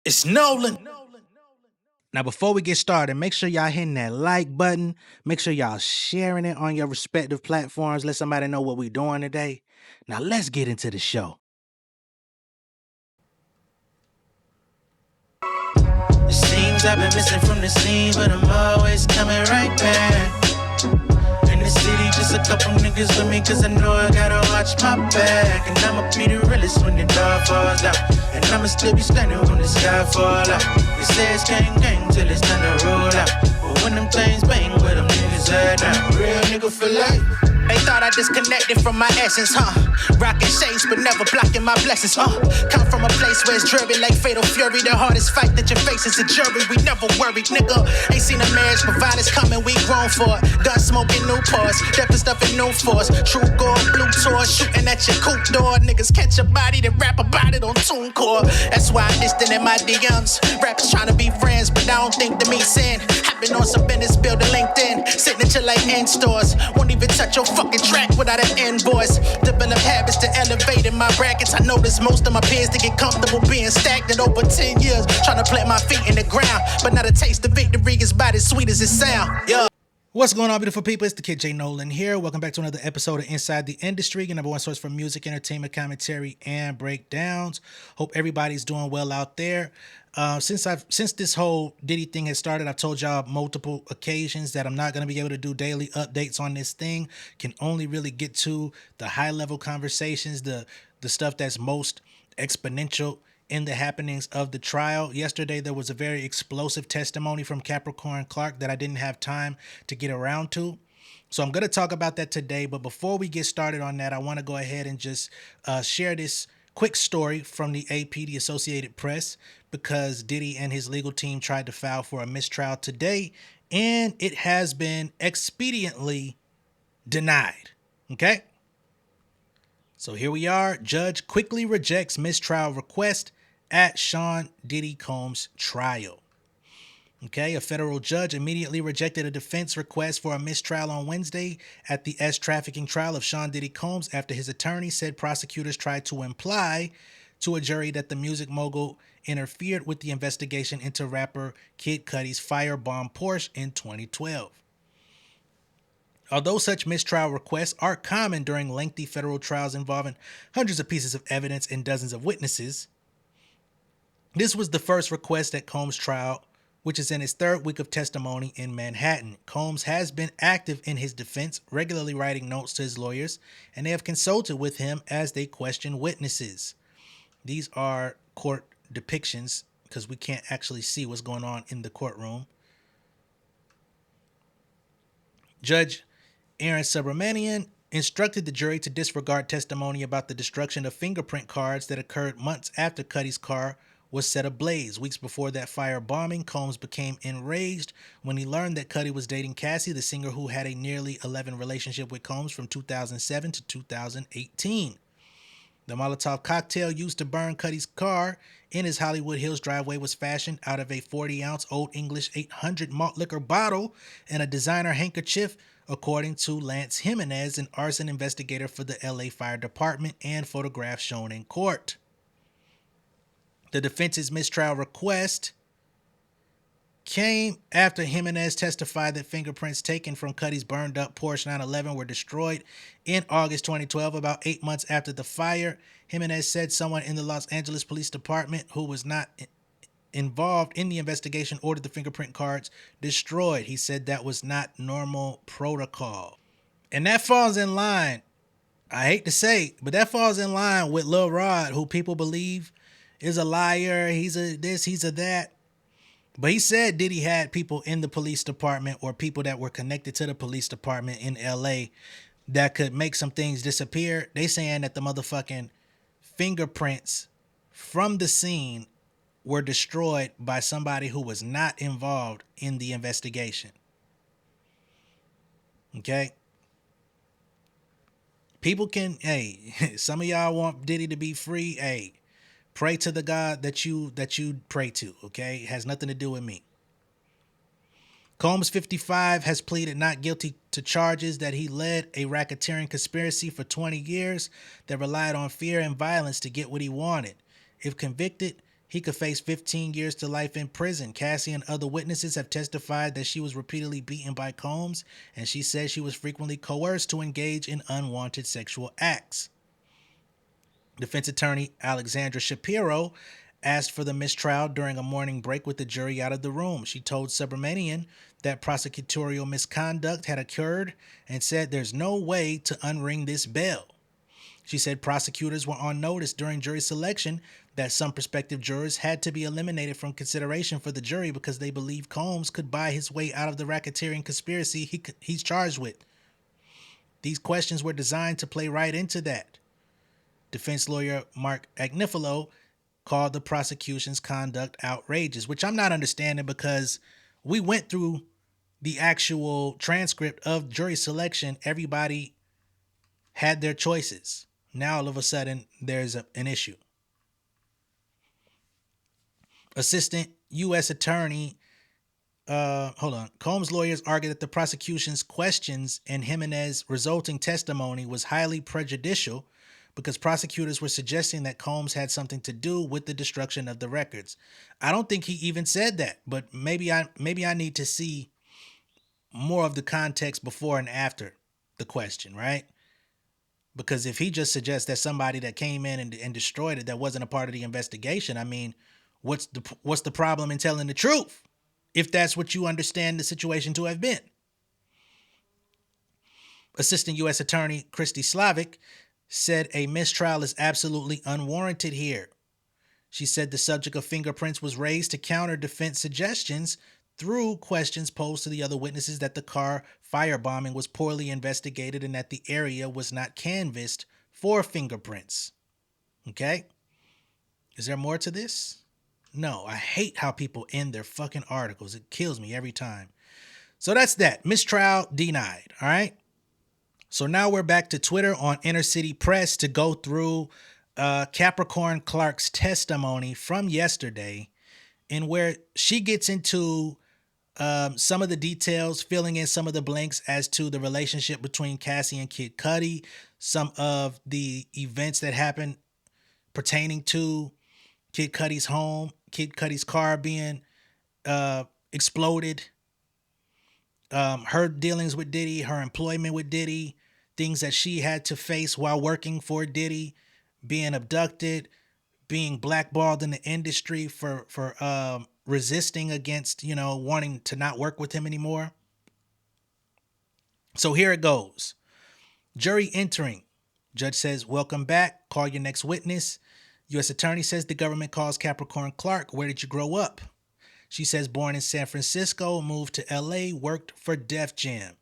It's Nolan. Now, before we get started, make sure y'all hitting that like button. Make sure y'all sharing it on your respective platforms. Let somebody know what we're doing today. Now, let's get into the show. It seems I've been missing from the scene, but I'm always coming right back. In the city, just a couple niggas with me, cause I know I gotta watch my back. And I'ma be the realest when the dog falls out. And I'ma still be standing when the sky fall out. They say it's gang gang till it's time to roll out. But when them things bang, where them niggas at now? Real nigga for life. They thought I disconnected from my essence, huh? Rocking shades, but never blocking my blessings, Come from a place where it's dreary like fatal fury. The hardest fight that you face is a jury. We never worry, nigga. Ain't seen a marriage providers coming, we grown for it. Gun smoking new pause, death stuff in new force. True gold, blue tour, shooting at your coupe door. Niggas catch a body, then rap about it on TuneCore. That's why I'm distant in my DMs. Rappers trying to be friends, but I don't think to me sin. I've been on some business building LinkedIn, signature like in stores. Won't even touch your fucking track without an invoice. Develop habits to elevate in my brackets. I notice most of my peers to get comfortable being stagnant over 10 years. Trying to plant my feet in the ground, but not a taste of victory is about as sweet as it sound. Yeah. What's going on, beautiful people? It's the kid J Nolan here. Welcome back to another episode of Inside the Industry, your number one source for music, entertainment, commentary, and breakdowns. Hope everybody's doing well out there. Since this whole Diddy thing has started, I've told y'all multiple occasions that I'm not going to be able to do daily updates on this thing. Can only really get to the high level conversations, the stuff that's most exponential in the happenings of the trial. Yesterday, there was a very explosive testimony from Capricorn Clark that I didn't have time to get around to. So I'm going to talk about that today. But before we get started on that, I want to go ahead and just share this quick story from the AP, the Associated Press, because Diddy and his legal team tried to file for a mistrial today, and it has been expediently denied. Okay? So here we are. Judge quickly rejects mistrial request at Sean Diddy Combs trial. Okay, a federal judge immediately rejected a defense request for a mistrial on Wednesday at the trafficking trial of Sean Diddy Combs after his attorney said prosecutors tried to imply to a jury that the music mogul interfered with the investigation into rapper Kid Cudi's firebomb Porsche in 2012. Although such mistrial requests are common during lengthy federal trials involving hundreds of pieces of evidence and dozens of witnesses, this was the first request at Combs' trial, which is in its third week of testimony in Manhattan. Combs has been active in his defense, regularly writing notes to his lawyers, and they have consulted with him as they question witnesses. These are court depictions because we can't actually see what's going on in the courtroom. Judge Aaron Subramanian instructed the jury to disregard testimony about the destruction of fingerprint cards that occurred months after Cudi's car was set ablaze. Weeks before that firebombing, Combs became enraged when he learned that Cudi was dating Cassie, the singer who had a nearly 11 relationship with Combs from 2007 to 2018. The Molotov cocktail used to burn Cudi's car in his Hollywood Hills driveway was fashioned out of a 40-ounce Old English 800 malt liquor bottle and a designer handkerchief, according to Lance Jimenez, an arson investigator for the LA Fire Department, and photographs shown in court. The defense's mistrial request came after Jimenez testified that fingerprints taken from Cudi's burned up Porsche 911 were destroyed in August 2012, about 8 months after the fire. Jimenez said someone in the Los Angeles Police Department who was not involved in the investigation ordered the fingerprint cards destroyed. He said that was not normal protocol. And that falls in line, I hate to say, but that falls in line with Lil Rod, who people believe is a liar. He's a this, he's a that. But he said Diddy had people in the police department or people that were connected to the police department in LA that could make some things disappear. They saying that the motherfucking fingerprints from the scene were destroyed by somebody who was not involved in the investigation. Okay? People can, hey, some of y'all want Diddy to be free. Hey, pray to the God that you pray to, okay? It has nothing to do with me. Combs, 55, has pleaded not guilty to charges that he led a racketeering conspiracy for 20 years that relied on fear and violence to get what he wanted. If convicted, he could face 15 years to life in prison. Cassie and other witnesses have testified that she was repeatedly beaten by Combs, and she says she was frequently coerced to engage in unwanted sexual acts. Defense attorney Alexandra Shapiro asked for the mistrial during a morning break with the jury out of the room. She told Subramanian that prosecutorial misconduct had occurred and said there's no way to unring this bell. She said prosecutors were on notice during jury selection that some prospective jurors had to be eliminated from consideration for the jury because they believed Combs could buy his way out of the racketeering conspiracy he's charged with. These questions were designed to play right into that. Defense lawyer Mark Agnifilo called the prosecution's conduct outrageous, which I'm not understanding because we went through the actual transcript of jury selection. Everybody had their choices. Now all of a sudden there's an issue. Assistant U.S. Attorney, Combs' lawyers argued that the prosecution's questions and Jimenez's resulting testimony was highly prejudicial because prosecutors were suggesting that Combs had something to do with the destruction of the records. I don't think he even said that, but maybe I need to see more of the context before and after the question, right? Because if he just suggests that somebody that came in and destroyed it that wasn't a part of the investigation, I mean, what's the problem in telling the truth if that's what you understand the situation to have been? Assistant U.S. Attorney Christy Slavic said a mistrial is absolutely unwarranted here. She said the subject of fingerprints was raised to counter defense suggestions through questions posed to the other witnesses that the car firebombing was poorly investigated and that the area was not canvassed for fingerprints. Okay? Is there more to this? No, I hate how people end their fucking articles. It kills me every time. So that's that. Mistrial denied. All right? So now we're back to Twitter on Inner City Press to go through Capricorn Clark's testimony from yesterday, in where she gets into some of the details, filling in some of the blanks as to the relationship between Cassie and Kid Cudi, some of the events that happened pertaining to Kid Cudi's home, Kid Cudi's car being exploded, her dealings with Diddy, her employment with Diddy, things that she had to face while working for Diddy, being abducted, being blackballed in the industry for resisting against, wanting to not work with him anymore. So here it goes. Jury entering. Judge says, welcome back. Call your next witness. U.S. Attorney says the government calls Capricorn Clark. Where did you grow up? She says, born in San Francisco, moved to L.A., worked for Def Jam.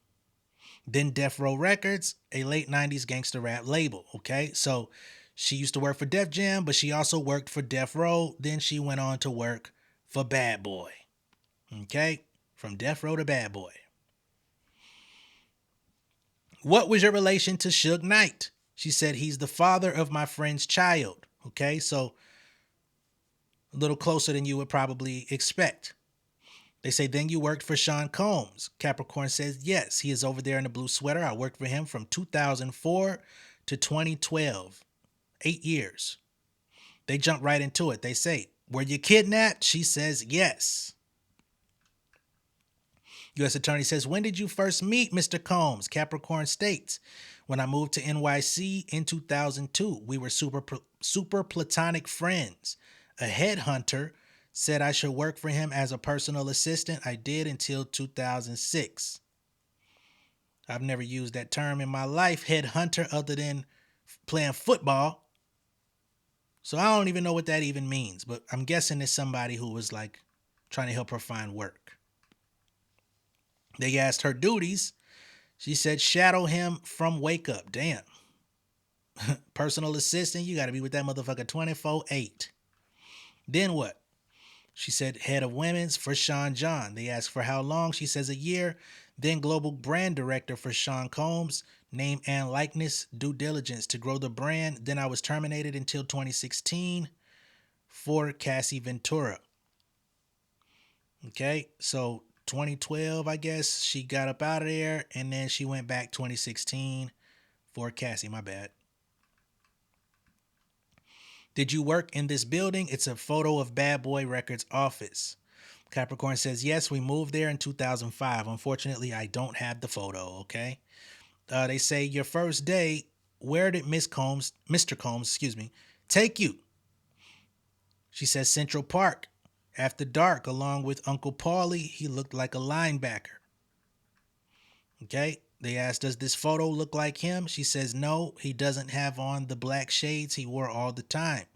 Then Death Row Records, a late 90s gangster rap label. Okay, so she used to work for Def Jam, but she also worked for Death Row. Then she went on to work for Bad Boy. Okay, from Death Row to Bad Boy. What was your relation to Suge Knight? She said, he's the father of my friend's child. Okay, so a little closer than you would probably expect. They say, then you worked for Sean Combs. Capricorn says, yes, he is over there in the blue sweater. I worked for him from 2004 to 2012. 8 years. They jump right into it. They say, were you kidnapped? She says, yes. U.S. Attorney says, when did you first meet Mr. Combs? Capricorn states, when I moved to NYC in 2002. We were super platonic friends. A headhunter said I should work for him as a personal assistant. I did until 2006. I've never used that term in my life, headhunter, other than playing football. So I don't even know what that even means, but I'm guessing it's somebody who was like trying to help her find work. They asked her duties. She said, shadow him from wake up. Damn. Personal assistant, you got to be with that motherfucker 24/8. Then what? She said, head of women's for Sean John. They asked for how long. She says a year. Then global brand director for Sean Combs. Name and likeness, due diligence to grow the brand. Then I was terminated until 2016 for Cassie Ventura. Okay, so 2012, I guess, she got up out of there. And then she went back 2016 for Cassie. My bad. Did you work in this building? It's a photo of Bad Boy Records office. Capricorn says, yes, we moved there in 2005. Unfortunately, I don't have the photo, okay? They say, your first day, where did Mr. Combs, take you? She says, Central Park. After dark, along with Uncle Paulie, he looked like a linebacker. Okay? They asked, does this photo look like him? She says, no, he doesn't have on the black shades he wore all the time.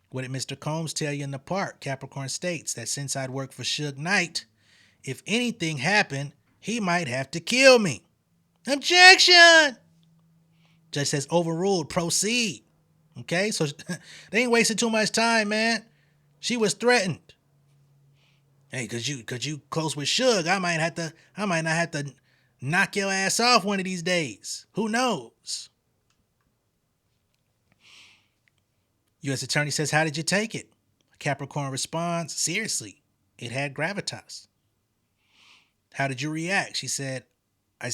What did Mr. Combs tell you in the park? Capricorn states that since I'd worked for Suge Knight, if anything happened, he might have to kill me. Objection! Judge says, overruled, proceed. Okay, so they ain't wasting too much time, man. She was threatened. Hey, cause you close with Suge, I might not have to knock your ass off one of these days. Who knows? U.S. Attorney says, how did you take it? Capricorn responds, seriously, it had gravitas. How did you react? She said, I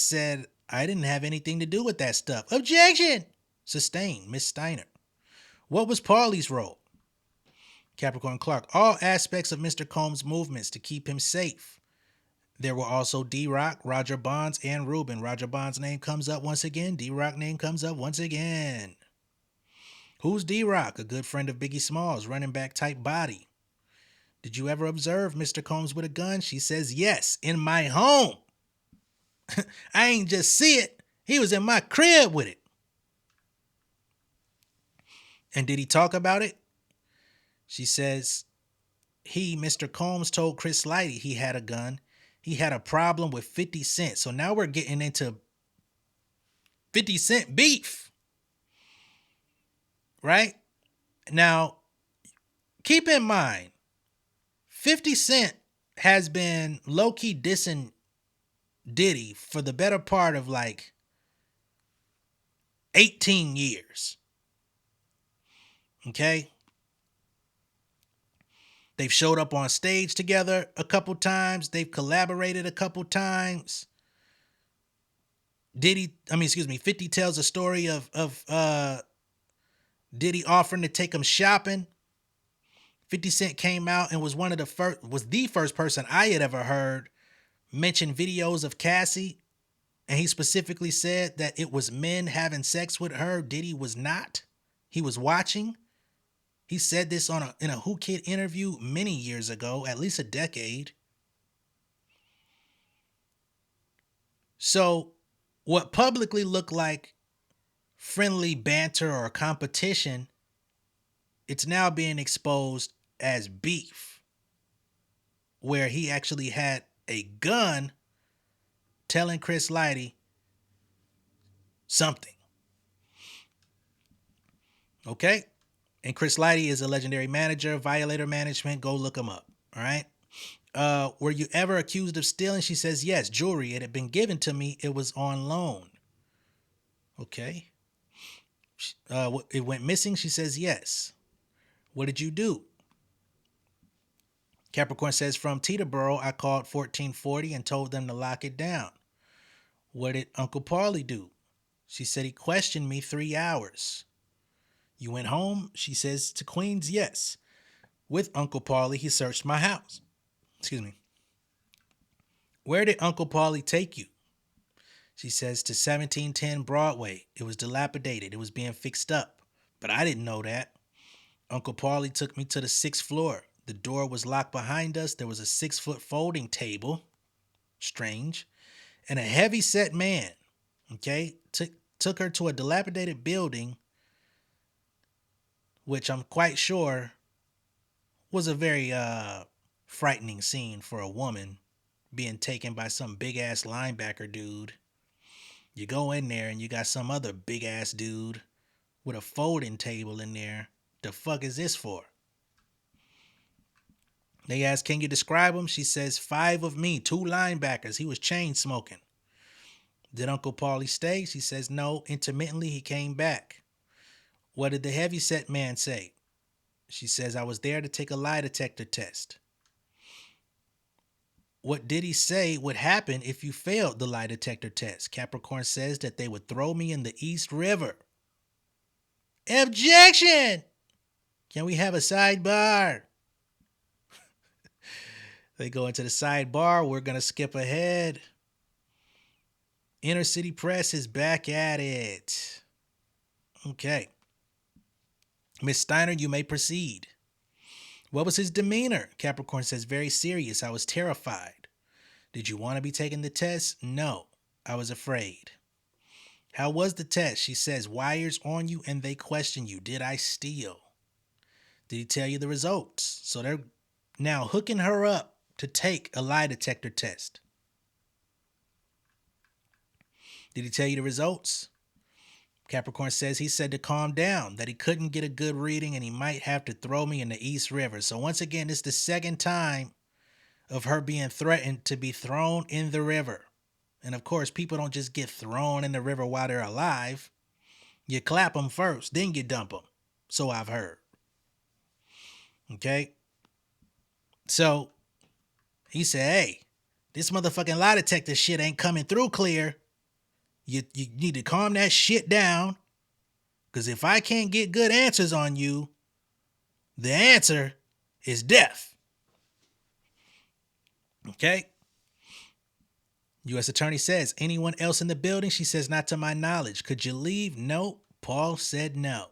didn't have anything to do with that stuff. Objection! Sustained, Miss Steiner. What was Paulie's role? Capricorn Clark, all aspects of Mr. Combs' movements to keep him safe. There were also D-Rock, Roger Bonds, and Ruben. Roger Bonds' name comes up once again. D-Rock name comes up once again. Who's D-Rock? A good friend of Biggie Smalls, running back type body. Did you ever observe Mr. Combs with a gun? She says, yes, in my home. I ain't just see it. He was in my crib with it. And did he talk about it? She says, Mr. Combs told Chris Lighty he had a gun. He had a problem with 50 Cent. So now we're getting into 50 Cent beef. Right? Now, keep in mind, 50 Cent has been low-key dissing Diddy for the better part of like 18 years. Okay? They've showed up on stage together a couple times. They've collaborated a couple times. 50 tells a story of Diddy offering to take him shopping. 50 Cent came out and was the first person I had ever heard mention videos of Cassie. And he specifically said that it was men having sex with her. Diddy was not. He was watching. He said this in a Who Kid interview many years ago, at least a decade. So what publicly looked like friendly banter or competition, it's now being exposed as beef, where he actually had a gun telling Chris Lighty something. Okay? And Chris Lighty is a legendary manager, Violator Management. Go look him up. All right? Were you ever accused of stealing? She says, yes, jewelry. It had been given to me. It was on loan. Okay. It went missing. She says, yes. What did you do? Capricorn says, from Teterboro, I called 1440 and told them to lock it down. What did Uncle Paulie do? She said he questioned me 3 hours. You went home? She says to Queens, yes. With Uncle Paulie, he searched my house. Excuse me. Where did Uncle Paulie take you? She says to 1710 Broadway. It was dilapidated. It was being fixed up. But I didn't know that. Uncle Paulie took me to the 6th floor. The door was locked behind us. There was a 6-foot folding table. Strange. And a heavy-set man. Okay? Took her to a dilapidated building, which I'm quite sure was a very frightening scene for a woman being taken by some big-ass linebacker dude. You go in there and you got some other big-ass dude with a folding table in there. The fuck is this for? They ask, can you describe him? She says, 5 of me, 2 linebackers. He was chain smoking. Did Uncle Paulie stay? She says, no. Intermittently, he came back. What did the heavyset man say? She says, I was there to take a lie detector test. What did he say would happen if you failed the lie detector test? Capricorn says that they would throw me in the East River. Objection! Can we have a sidebar? They go into the sidebar. We're going to skip ahead. Inner City Press is back at it. Okay. Miss Steiner, you may proceed. What was his demeanor? Capricorn says, very serious. I was terrified. Did you want to be taking the test? No, I was afraid. How was the test? She says, wires on you and they question you. Did I steal? Did he tell you the results? So they're now hooking her up to take a lie detector test. Did he tell you the results? Capricorn says he said to calm down, that he couldn't get a good reading and he might have to throw me in the East River. So once again, it's the second time of her being threatened to be thrown in the river. And of course, people don't just get thrown in the river while they're alive. You clap them first, then you dump them. So I've heard. Okay? So he said, hey, this motherfucking lie detector shit ain't coming through clear. You need to calm that shit down. Because if I can't get good answers on you, the answer is death. Okay? U.S. Attorney says, anyone else in the building? She says, not to my knowledge. Could you leave? No. Paul said no.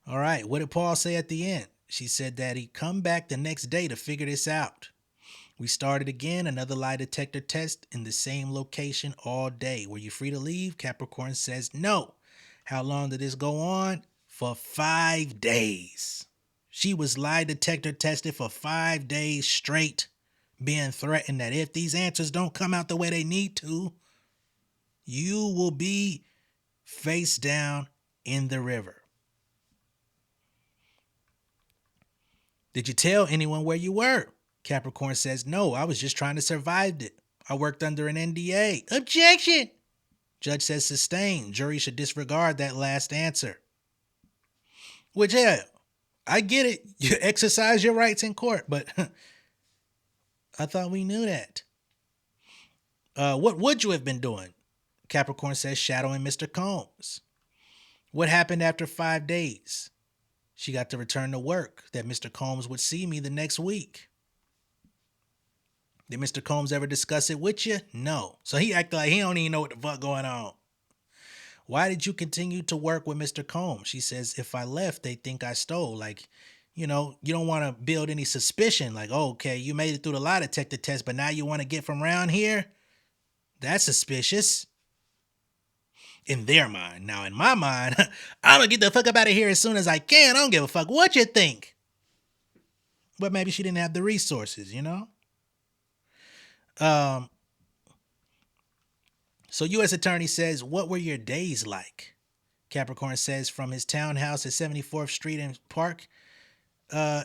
All right. What did Paul say at the end? She said that he'd come back the next day to figure this out. We started again, another lie detector test in the same location all day. Were you free to leave? Capricorn says no. How long did this go on? For 5 days. She was lie detector tested for 5 days straight, being threatened that if these answers don't come out the way they need to, you will be face down in the river. Did you tell anyone where you were? Capricorn says, no, I was just trying to survive it. I worked under an NDA. Objection! Judge says sustained. Jury should disregard that last answer. Which, yeah, I get it. You exercise your rights in court, but I thought we knew that. What would you have been doing? Capricorn says shadowing Mr. Combs. What happened after 5 days? She got to return to work, that Mr. Combs would see me the next week. Did Mr. Combs ever discuss it with you? No. So he acted like he don't even know what the fuck going on. Why did you continue to work with Mr. Combs? She says, if I left, they think I stole. Like, you know, you don't want to build any suspicion. Like, oh, okay, you made it through the lie detector test, but now you want to get from around here? That's suspicious. In their mind. Now, in my mind, I'm going to get the fuck up out of here as soon as I can. I don't give a fuck what you think. But maybe she didn't have the resources, you know? So U.S. Attorney says, what were your days like? Capricorn says, from his townhouse at 74th Street and Park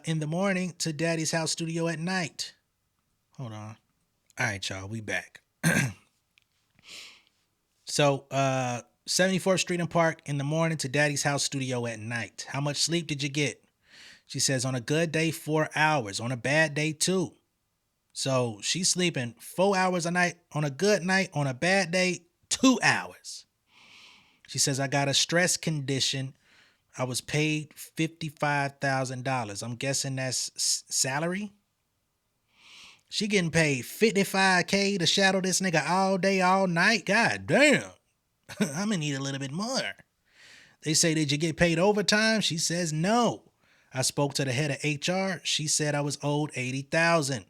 in the morning to Daddy's house studio at night. Hold on. All right, y'all, we back. So 74th Street and Park in the morning to Daddy's house studio at night. How much sleep did you get? She says, on a good day, 4 hours. On a bad day, 2. So she's sleeping 4 hours a night on a good night. On a bad day, 2 hours. She says, I got a stress condition. I was paid $55,000. I'm guessing that's salary. She getting paid $55K to shadow this nigga all day, all night. God damn. I'm gonna need a little bit more. They say, did you get paid overtime? She says, no. I spoke to the head of HR. She said I was owed $80,000.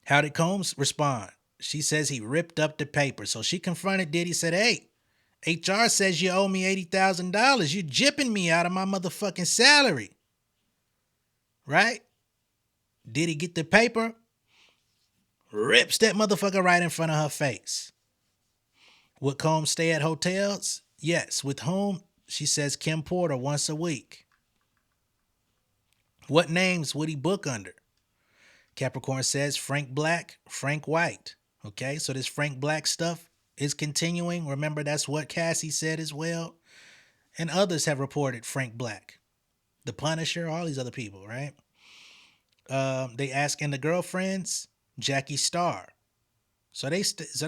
How did Combs respond? She says he ripped up the paper. So she confronted Diddy, said, hey, HR says you owe me $80,000. You jipping me out of my motherfucking salary. Right? Diddy get the paper, rips that motherfucker right in front of her face. Would Combs stay at hotels? Yes. With whom? She says Kim Porter once a week. What names would he book under? Capricorn says Frank Black, Frank White. Okay, so this Frank Black stuff is continuing. Remember, that's what Cassie said as well. And others have reported Frank Black. The Punisher, all these other people, right? They ask, and the girlfriends, Jackie Starr. So they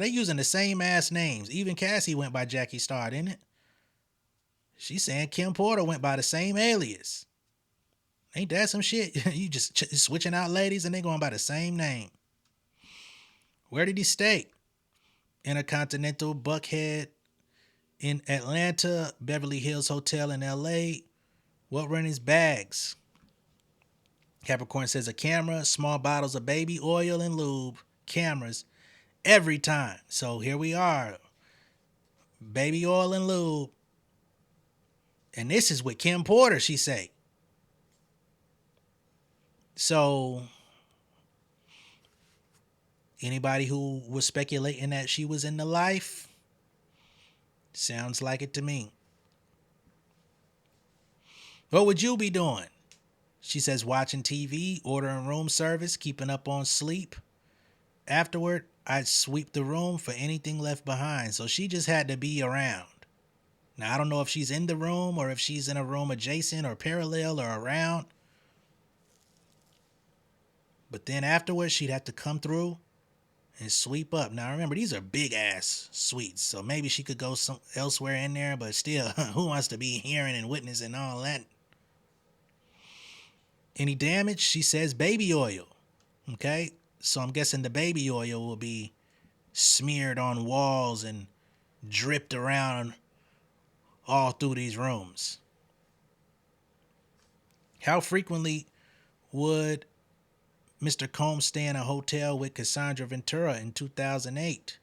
using the same ass names. Even Cassie went by Jackie Starr, didn't it? She's saying Kim Porter went by the same alias. Ain't that some shit? You just switching out ladies and they going by the same name. Where did he stay? Intercontinental, Buckhead in Atlanta, Beverly Hills Hotel in LA. What were in his bags? Capricorn says a camera, small bottles of baby oil and lube, cameras, every time. So here we are. Baby oil and lube. And this is with Kim Porter, she say. So anybody who was speculating that she was in the life, sounds like it to me. What would you be doing? She says watching TV, ordering room service, keeping up on sleep. Afterward, I'd sweep the room for anything left behind. So she just had to be around. Now, I don't know if she's in the room or if she's in a room adjacent or parallel or around. But then afterwards, she'd have to come through and sweep up. Now, remember, these are big-ass suites. So maybe she could go elsewhere in there, but still, who wants to be hearing and witnessing all that? Any damage? She says baby oil. Okay? So I'm guessing the baby oil will be smeared on walls and dripped around all through these rooms. How frequently would Mr. Combs stay in a hotel with Cassandra Ventura in 2008?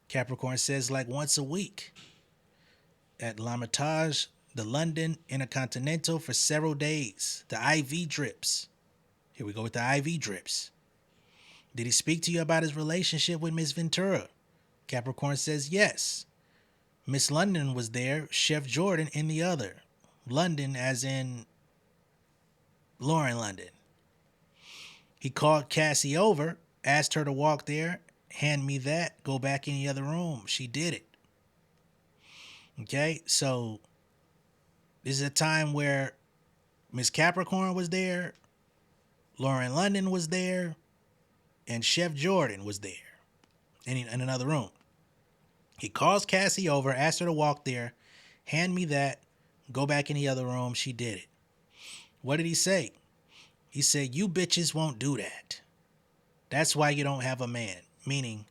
Capricorn says like once a week. At L'Hermitage, the London Intercontinental for several days. The IV drips. Here we go with the IV drips. Did he speak to you about his relationship with Miss Ventura? Capricorn says yes. Miss London was there, Chef Jordan in the other. London as in Lauren London. He called Cassie over, asked her to walk there, hand me that, go back in the other room. She did it. Okay, so this is a time where Miss Capricorn was there, Lauren London was there, and Chef Jordan was there in another room. He calls Cassie over, asked her to walk there, hand me that, go back in the other room. She did it. What did he say? He said, you bitches won't do that. That's why you don't have a man. Meaning,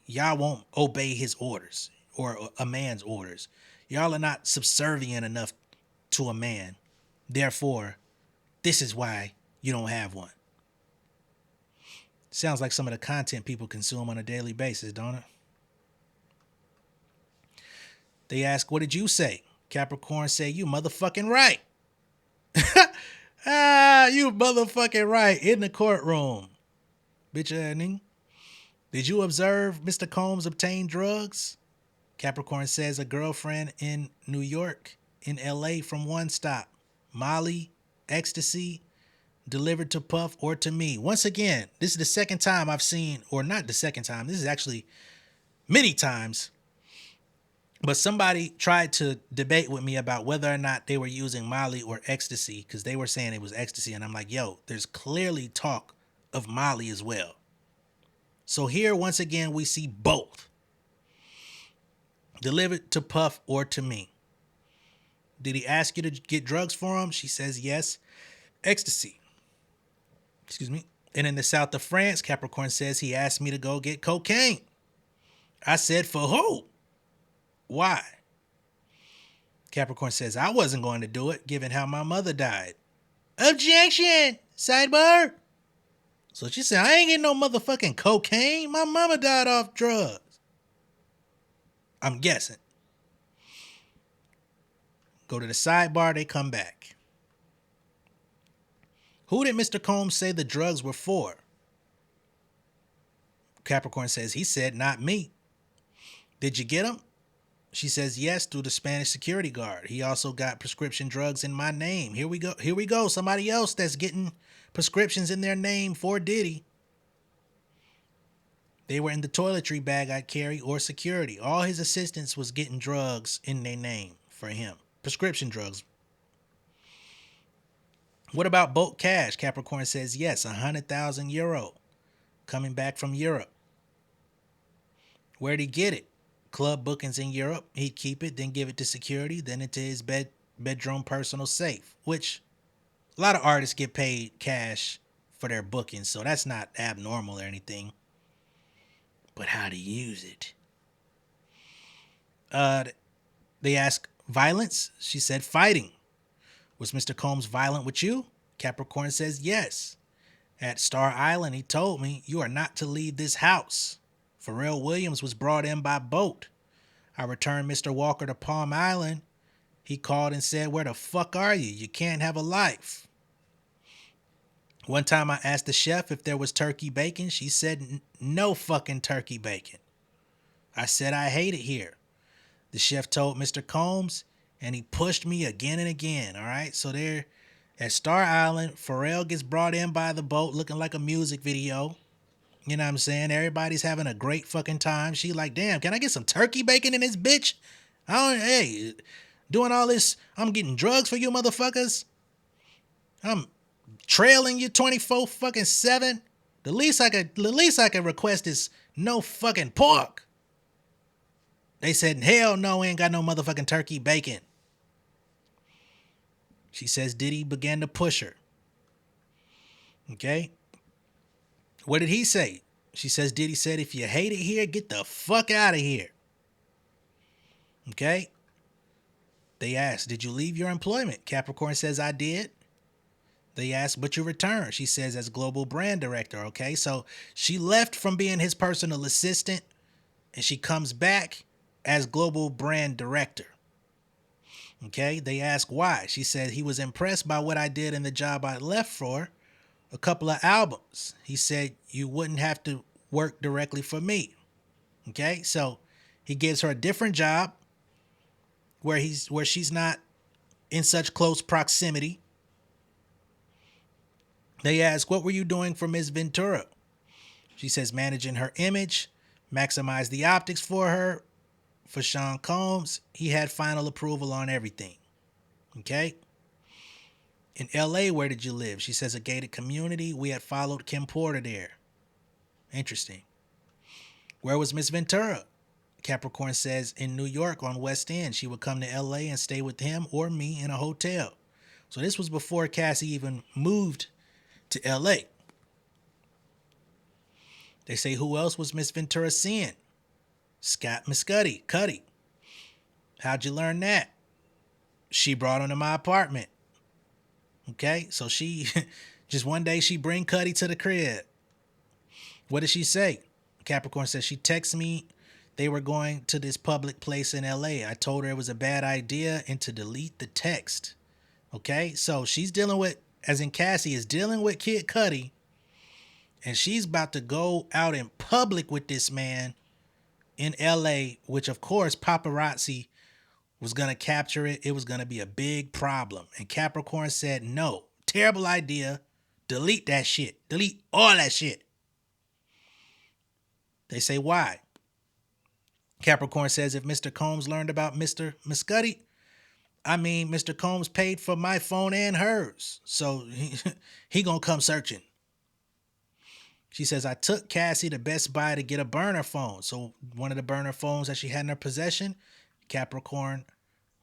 y'all won't obey his orders or a man's orders. Y'all are not subservient enough to a man. Therefore, this is why you don't have one. Sounds like some of the content people consume on a daily basis, don't it? They ask, what did you say? Capricorn say, you motherfucking right. You motherfucking right. In the courtroom. Bitch ass. Did you observe Mr. Combs obtain drugs? Capricorn says a girlfriend in New York, in LA from one stop. Molly, ecstasy, delivered to Puff or to me. Once again, this is the second time I've seen, or not the second time, this is actually many times, but somebody tried to debate with me about whether or not they were using Molly or ecstasy because they were saying it was ecstasy. And I'm like, yo, there's clearly talk of Molly as well. So here, once again, we see both. Delivered to Puff or to me. Did he ask you to get drugs for him? She says yes. Ecstasy. Excuse me. And in the south of France, Capricorn says he asked me to go get cocaine. I said, for who? Why? Capricorn says, I wasn't going to do it, given how my mother died. Objection! Sidebar! So she said, I ain't getting no motherfucking cocaine. My mama died off drugs. I'm guessing. Go to the sidebar, they come back. Who did Mr. Combs say the drugs were for? Capricorn says, he said, not me. Did you get them? She says, yes, through the Spanish security guard. He also got prescription drugs in my name. Here we go. Here we go. Somebody else that's getting prescriptions in their name for Diddy. They were in the toiletry bag I carry or security. All his assistants was getting drugs in their name for him. Prescription drugs. What about bulk cash? Capricorn says, yes, 100,000 euro coming back from Europe. Where'd he get it? club bookings in Europe. He'd keep it, then give it to security, then into his bedroom personal safe, which a lot of artists get paid cash for their bookings, so that's not abnormal or anything. But how to use it? They ask, violence? She said, fighting. Was Mr. Combs violent with you? Capricorn says, yes. At Star Island, he told me, you are not to leave this house. Pharrell Williams was brought in by boat. I returned Mr. Walker to Palm Island. He called and said, where the fuck are you? You can't have a life. One time I asked the chef if there was turkey bacon. She said, no fucking turkey bacon. I said, I hate it here. The chef told Mr. Combs, and he pushed me again and again. All right. So there at Star Island, Pharrell gets brought in by the boat looking like a music video. You know what I'm saying? Everybody's having a great fucking time. She like, damn, can I get some turkey bacon in this bitch? Hey, doing all this, I'm getting drugs for you motherfuckers. I'm trailing you 24/7. The least I could request is no fucking pork. They said, hell no, we ain't got no motherfucking turkey bacon. She says Diddy began to push her. Okay. What did he say? She says Diddy said, if you hate it here, get the fuck out of here. Okay. They asked, did you leave your employment? Capricorn says, I did. They asked, but you returned. She says, as global brand director. Okay. So she left from being his personal assistant and she comes back as global brand director. Okay. They asked why. She said he was impressed by what I did in the job I left for. A couple of albums. He said, you wouldn't have to work directly for me. Okay. So he gives her a different job where she's not in such close proximity. They ask, what were you doing for Ms. Ventura? She says, managing her image, maximize the optics for her. For Sean Combs, he had final approval on everything. Okay. In LA, where did you live? She says, a gated community. We had followed Kim Porter there. Interesting. Where was Miss Ventura? Capricorn says, in New York on West End. She would come to LA and stay with him or me in a hotel. So this was before Cassie even moved to LA. They say, who else was Miss Ventura seeing? Scott Muscuddy, Cuddy. How'd you learn that? She brought him to my apartment. Okay, so she, just one day she bring Cuddy to the crib. What did she say? Capricorn says she texted me. They were going to this public place in LA. I told her it was a bad idea and to delete the text. Okay, so she's dealing with, as in Cassie is dealing with Kid Cudi, and she's about to go out in public with this man in LA, which of course paparazzi was going to capture it. It was going to be a big problem. And Capricorn said, no, terrible idea. Delete that shit. Delete all that shit. They say, why? Capricorn says, if Mr. Combs learned about Mr. Muscuddy, Mr. Combs paid for my phone and hers. So he gonna come searching. She says, I took Cassie to Best Buy to get a burner phone. So one of the burner phones that she had in her possession, Capricorn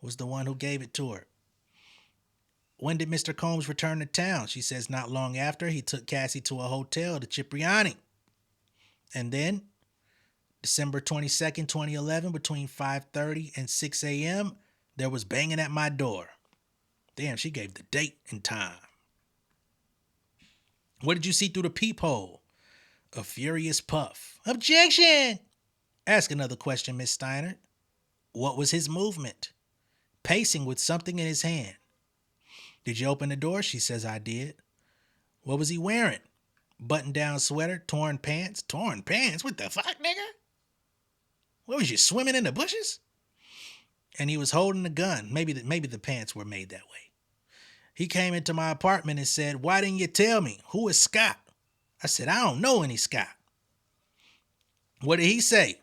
was the one who gave it to her. When did Mr. Combs return to town? She says, not long after. He took Cassie to a hotel, the Cipriani. And then December 22nd, 2011, between 5:30 and 6 a.m., there was banging at my door. Damn, she gave the date and time. What did you see through the peephole? A furious puff. Objection! Ask another question, Miss Steiner. What was his movement? Pacing with something in his hand. Did you open the door? She says, I did. What was he wearing? Button-down sweater, torn pants. Torn pants? What the fuck, nigga? What was you, swimming in the bushes? And he was holding a gun. Maybe the pants were made that way. He came into my apartment and said, why didn't you tell me? Who is Scott? I said, I don't know any Scott. What did he say?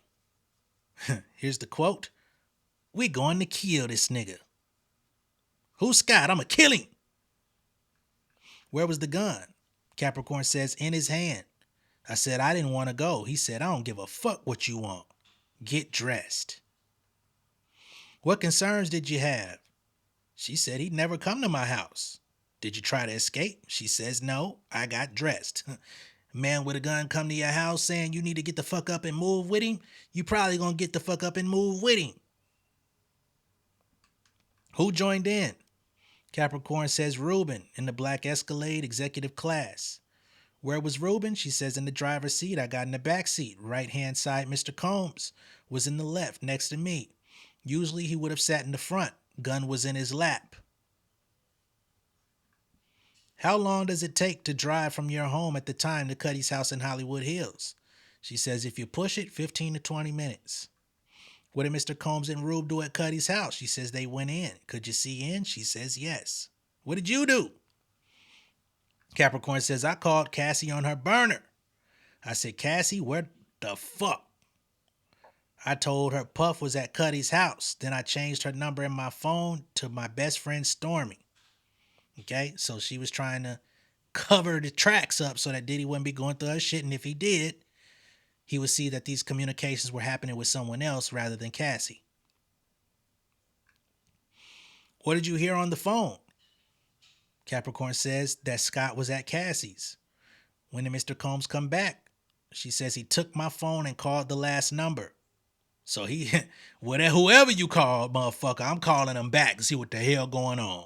Here's the quote. We going to kill this nigga. Who's Scott? I'ma kill him. Where was the gun? Capricorn says, in his hand. I said, I didn't want to go. He said, I don't give a fuck what you want. Get dressed. What concerns did you have? She said he'd never come to my house. Did you try to escape? She says no, I got dressed. A man with a gun come to your house saying you need to get the fuck up and move with him, you probably gonna get the fuck up and move with him. Who joined in? Capricorn says Ruben in the black Escalade executive class. Where was Ruben? She says in the driver's seat. I got in the back seat. Right hand side, Mr. Combs was in the left next to me. Usually he would have sat in the front. Gun was in his lap. How long does it take to drive from your home at the time to Cuddy's house in Hollywood Hills? She says if you push it, 15 to 20 minutes. What did Mr. Combs and Rube do at Cuddy's house? She says they went in. Could you see in? She says yes. What did you do? Capricorn says I called Cassie on her burner. I said, Cassie, where the fuck? I told her Puff was at Cuddy's house. Then I changed her number in my phone to my best friend Stormy. Okay, so she was trying to cover the tracks up so that Diddy wouldn't be going through her shit. And if he did, he would see that these communications were happening with someone else rather than Cassie. What did you hear on the phone? Capricorn says that Scott was at Cassie's. When did Mr. Combs come back? She says he took my phone and called the last number. So he, whoever you called, motherfucker, I'm calling him back to see what the hell going on.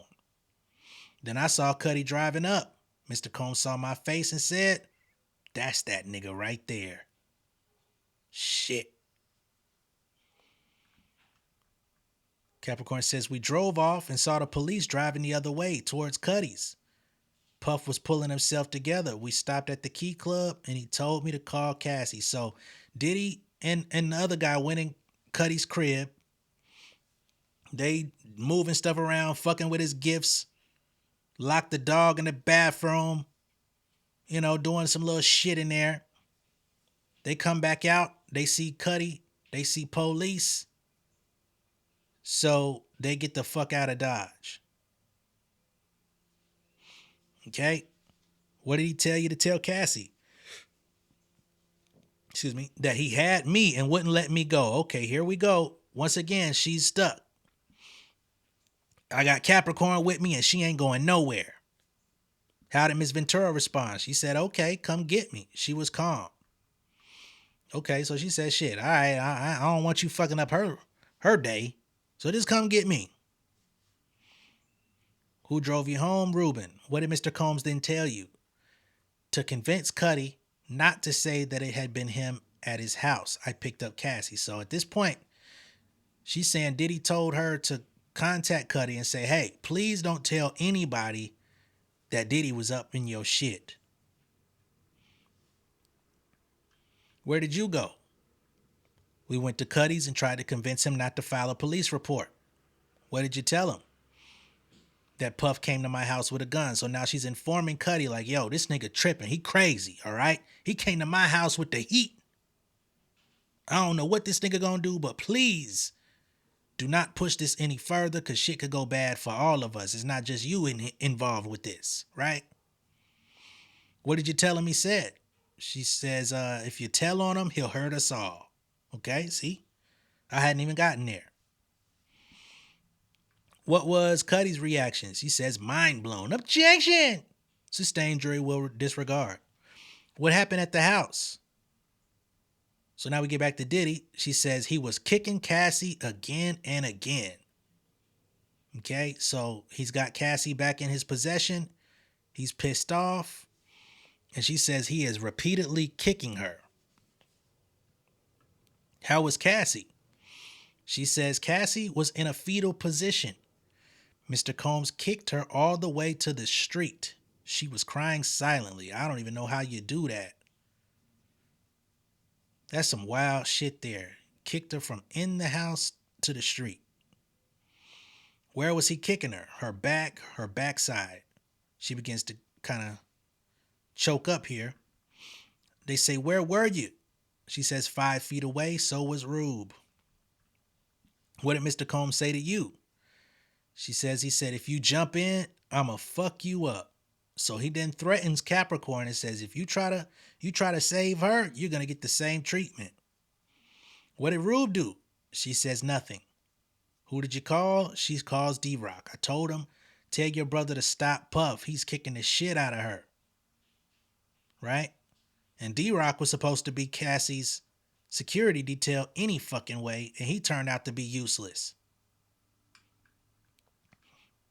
Then I saw Cuddy driving up. Mr. Combs saw my face and said, that's that nigga right there. Shit. Capricorn says we drove off and saw the police driving the other way towards Cuddy's. Puff was pulling himself together. We stopped at the Key Club and he told me to call Cassie. So Diddy and the other guy went in Cuddy's crib. They moving stuff around, fucking with his gifts. Locked the dog in the bathroom. You know, doing some little shit in there. They come back out. They see Cuddy. They see police. So they get the fuck out of Dodge. Okay? What did he tell you to tell Cassie? Excuse me. That he had me and wouldn't let me go. Okay, here we go. Once again, she's stuck. I got Capricorn with me and she ain't going nowhere. How did Miss Ventura respond? She said, okay, come get me. She was calm. Okay, so she said, shit, all right, I don't want you fucking up her day. So just come get me. Who drove you home? Ruben. What did Mr. Combs then tell you? To convince Cuddy not to say that it had been him at his house, I picked up Cassie. So at this point, she's saying Diddy told her to contact Cuddy and say, hey, please don't tell anybody that Diddy was up in your shit. Where did you go? We went to Cuddy's and tried to convince him not to file a police report. What did you tell him? That Puff came to my house with a gun. So now she's informing Cuddy like, yo, this nigga tripping. He crazy, all right? He came to my house with the heat. I don't know what this nigga gonna do, but please do not push this any further because shit could go bad for all of us. It's not just you involved with this, right? What did you tell him he said? She says, if you tell on him, he'll hurt us all. Okay, see? I hadn't even gotten there. What was Cuddy's reaction? She says, mind blown. Objection! Sustained jury will disregard. What happened at the house? So now we get back to Diddy. She says he was kicking Cassie again and again. Okay, so he's got Cassie back in his possession. He's pissed off. And she says he is repeatedly kicking her. How was Cassie? She says Cassie was in a fetal position. Mr. Combs kicked her all the way to the street. She was crying silently. I don't even know how you do that. That's some wild shit there. Kicked her from in the house to the street. Where was he kicking her? Her back, her backside. She begins to kind of choke up here. They say, where were you? She says 5 feet away. So was Rube. What did Mr. Combs say to you? She says, he said, if you jump in, I'ma fuck you up. So he then threatens Capricorn and says, if you try to save her, you're going to get the same treatment. What did Rube do? She says nothing. Who did you call? She calls D-Rock. I told him, tell your brother to stop Puff. He's kicking the shit out of her. Right? And D-Rock was supposed to be Cassie's security detail any fucking way, and he turned out to be useless.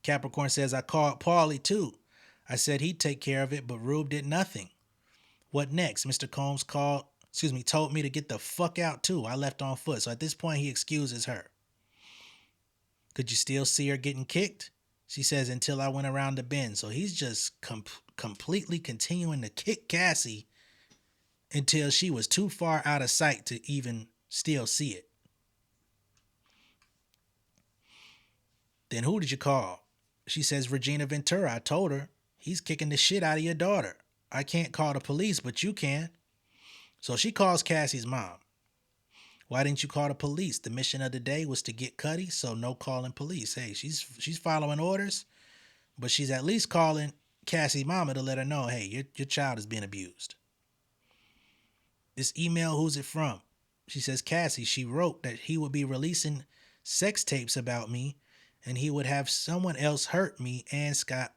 Capricorn says, I called Paulie too. I said he'd take care of it, but Rube did nothing. What next? Mr. Combs told me to get the fuck out too. I left on foot. So at this point, he excuses her. Could you still see her getting kicked? She says, until I went around the bend. So he's just completely continuing to kick Cassie until she was too far out of sight to even still see it. Then who did you call? She says, Regina Ventura. I told her, he's kicking the shit out of your daughter. I can't call the police, but you can. So she calls Cassie's mom. Why didn't you call the police? The mission of the day was to get Cuddy, so no calling police. Hey, she's following orders, but she's at least calling Cassie's mama to let her know, hey, your child is being abused. This email, who's it from? She says, Cassie, she wrote that he would be releasing sex tapes about me and he would have someone else hurt me and Scott.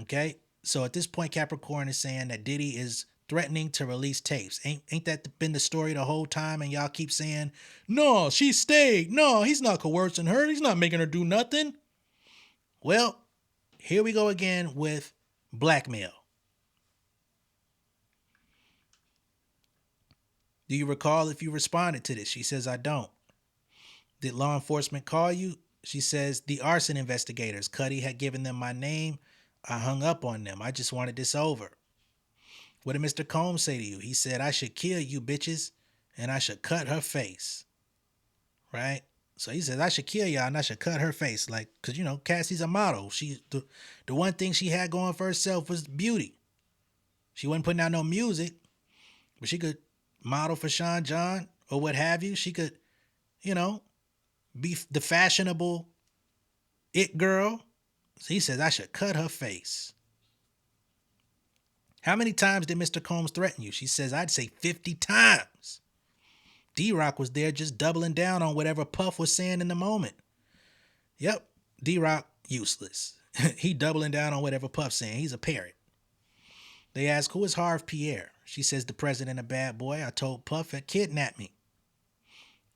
Okay? So at this point, Capricorn is saying that Diddy is threatening to release tapes. Ain't that been the story the whole time? And y'all keep saying, no, she stayed. No, he's not coercing her. He's not making her do nothing. Well, here we go again with blackmail. Do you recall if you responded to this? She says, I don't. Did law enforcement call you? She says, the arson investigators. Cuddy had given them my name. I hung up on them. I just wanted this over. What did Mr. Combs say to you? He said, I should kill you bitches and I should cut her face. Right? So he says, I should kill y'all and I should cut her face. Like, because, you know, Cassie's a model. The one thing she had going for herself was beauty. She wasn't putting out no music, but she could model for Sean John or what have you. She could, you know, be the fashionable it girl. So he says, I should cut her face. How many times did Mr. Combs threaten you? She says, I'd say 50 times. D-Rock was there just doubling down on whatever Puff was saying in the moment. Yep, D-Rock, useless. He doubling down on whatever Puff's saying. He's a parrot. They ask, who is Harv Pierre? She says, the president of Bad Boy. I told Puff had kidnapped me.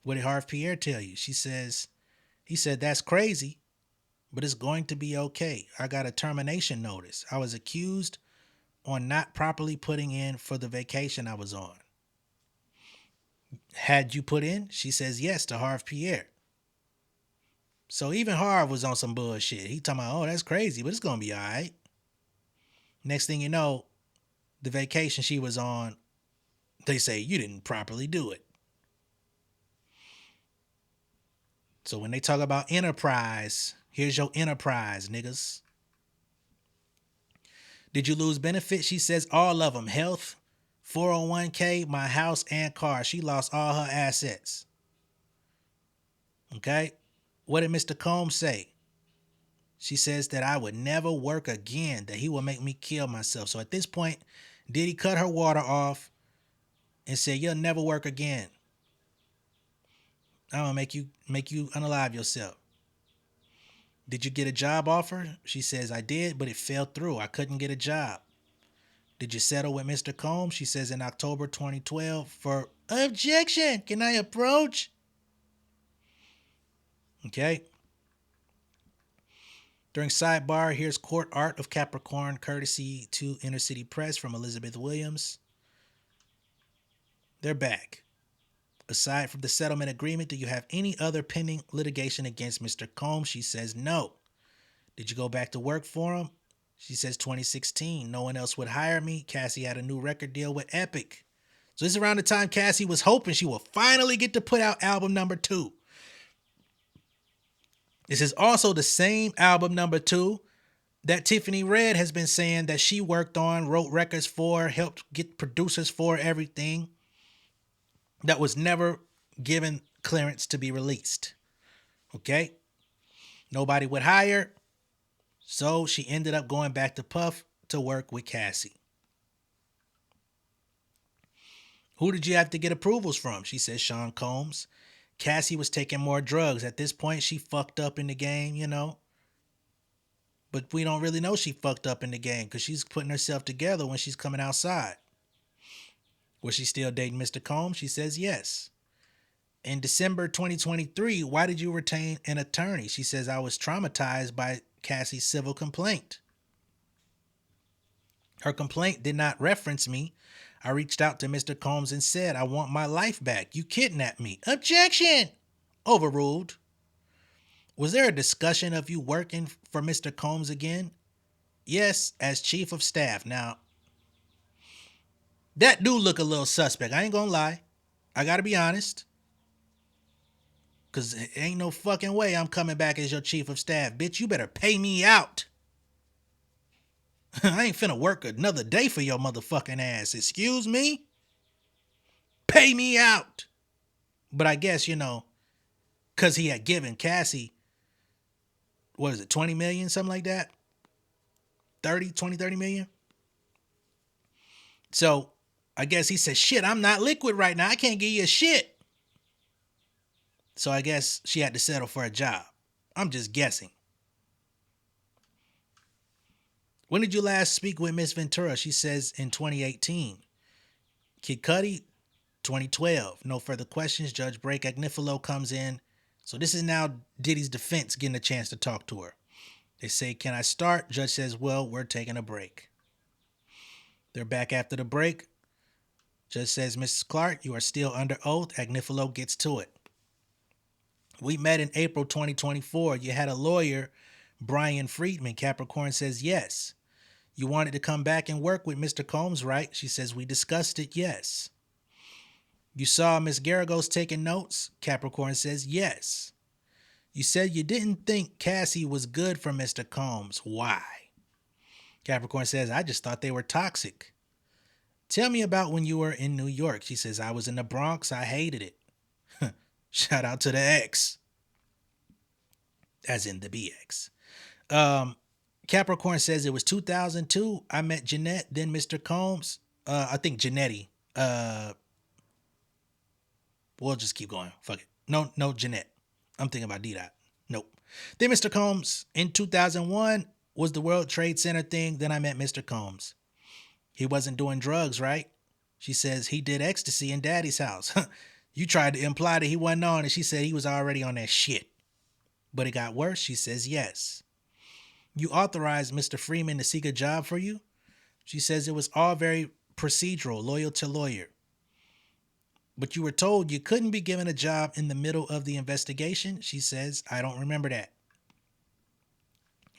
What did Harv Pierre tell you? She says, he said, that's crazy, but it's going to be okay. I got a termination notice. I was accused on not properly putting in for the vacation I was on. Had you put in? She says yes to Harv Pierre. So even Harv was on some bullshit. He talking about, oh, that's crazy, but it's going to be all right. Next thing you know, the vacation she was on, they say you didn't properly do it. So when they talk about enterprise, here's your enterprise, niggas. Did you lose benefits? She says all of them. Health, 401k, my house, and car. She lost all her assets. Okay? What did Mr. Combs say? She says that I would never work again, that he will make me kill myself. So at this point, Diddy cut her water off and said, you'll never work again. I'm going to make you unalive yourself. Did you get a job offer? She says, I did, but it fell through. I couldn't get a job. Did you settle with Mr. Combs? She says, in October 2012 for objection. Can I approach? Okay. During sidebar, here's Court Art of Capricorn, courtesy to Inner City Press from Elizabeth Williams. They're back. Aside from the settlement agreement, do you have any other pending litigation against Mr. Combs? She says no. Did you go back to work for him? She says 2016. No one else would hire me. Cassie had a new record deal with Epic. So this is around the time Cassie was hoping she will finally get to put out album number 2. This is also the same album number 2 that Tiffany Red has been saying that she worked on, wrote records for, helped get producers for, everything, that was never given clearance to be released. Okay? Nobody would hire, so she ended up going back to Puff to work with Cassie. Who did you have to get approvals from? She says Sean Combs. Cassie was taking more drugs. At this point, she fucked up in the game, you know. But we don't really know she fucked up in the game because she's putting herself together when she's coming outside. Was she still dating Mr. Combs? She says yes. In December 2023, why did you retain an attorney? She says, I was traumatized by Cassie's civil complaint. Her complaint did not reference me. I reached out to Mr. Combs and said, I want my life back. You kidnapped me. Objection! Overruled. Was there a discussion of you working for Mr. Combs again? Yes, as chief of staff. Now, that do look a little suspect. I ain't gonna lie. I gotta be honest. Because ain't no fucking way I'm coming back as your chief of staff. Bitch, you better pay me out. I ain't finna work another day for your motherfucking ass. Excuse me? Pay me out. But I guess, you know, because he had given Cassie, what is it, 20 million, something like that? 30 million? So I guess he said, shit, I'm not liquid right now. I can't give you a shit. So I guess she had to settle for a job. I'm just guessing. When did you last speak with Miss Ventura? She says in 2018. Kid Cudi, 2012. No further questions. Judge Blake Agnifilo comes in. So this is now Diddy's defense getting a chance to talk to her. They say, can I start? Judge says, well, we're taking a break. They're back after the break. Judge says, Mrs. Clark, you are still under oath. Agnifilo gets to it. We met in April 2024. You had a lawyer, Brian Friedman. Capricorn says, yes. You wanted to come back and work with Mr. Combs, right? She says, we discussed it, yes. You saw Miss Garagos taking notes? Capricorn says, yes. You said you didn't think Cassie was good for Mr. Combs. Why? Capricorn says, I just thought they were toxic. Tell me about when you were in New York. She says, I was in the Bronx. I hated it. Shout out to the X. As in the BX. Capricorn says it was 2002. I met Jeanette, then Mr. Combs. I think Janetti. We'll just keep going. Fuck it. No, Jeanette. I'm thinking about D-Dot. Nope. Then Mr. Combs in 2001 was the World Trade Center thing. Then I met Mr. Combs. He wasn't doing drugs, right? She says he did ecstasy in Daddy's house. You tried to imply that he wasn't on, and she said he was already on that shit. But it got worse. She says yes. You authorized Mr. Freeman to seek a job for you? She says it was all very procedural, lawyer to lawyer. But you were told you couldn't be given a job in the middle of the investigation? She says, I don't remember that.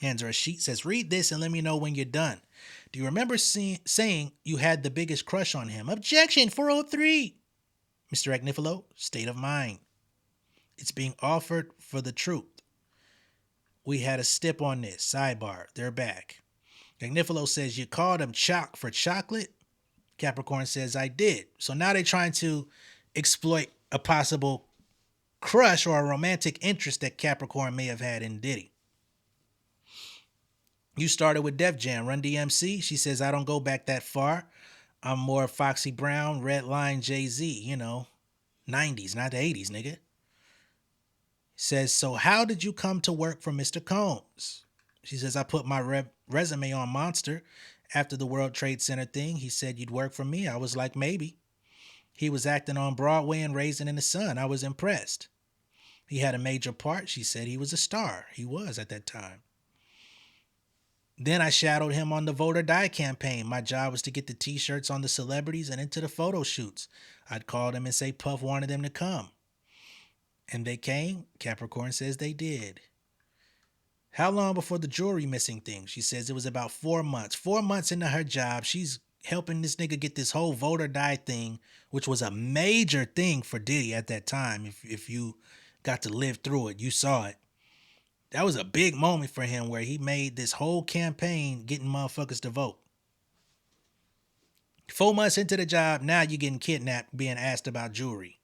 Hands her a sheet, says, read this and let me know when you're done. Do you remember saying you had the biggest crush on him? Objection, 403. Mr. Agnifilo, state of mind. It's being offered for the truth. We had a stip on this. Sidebar, they're back. Agnifilo says, you called him Choc for chocolate? Capricorn says, I did. So now they're trying to exploit a possible crush or a romantic interest that Capricorn may have had in Diddy. You started with Def Jam, Run DMC. She says, I don't go back that far. I'm more Foxy Brown, Redline, Jay-Z, you know, 90s, not the 80s, nigga. Says, so how did you come to work for Mr. Combs? She says, I put my resume on Monster after the World Trade Center thing. He said, you'd work for me. I was like, maybe. He was acting on Broadway and Raisin in the Sun. I was impressed. He had a major part. She said he was a star. He was at that time. Then I shadowed him on the Vote or Die campaign. My job was to get the t-shirts on the celebrities and into the photo shoots. I'd call them and say Puff wanted them to come. And they came? Capricorn says they did. How long before the jewelry missing thing? She says it was about 4 months. 4 months into her job, she's helping this nigga get this whole Vote or Die thing, which was a major thing for Diddy at that time. If you got to live through it, you saw it. That was a big moment for him where he made this whole campaign getting motherfuckers to vote. 4 months into the job, now you're getting kidnapped, being asked about jewelry.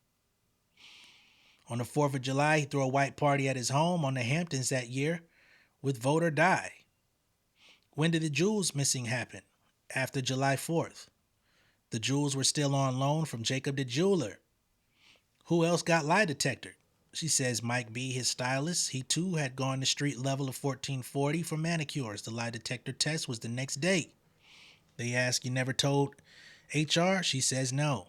On the 4th of July, he threw a white party at his home on the Hamptons that year with Vote or Die. When did the jewels missing happen? After July 4th. The jewels were still on loan from Jacob the jeweler. Who else got lie detector? She says Mike B, his stylist, he too had gone to street level of 1440 for manicures. The lie detector test was the next day. They ask, you never told HR? She says no.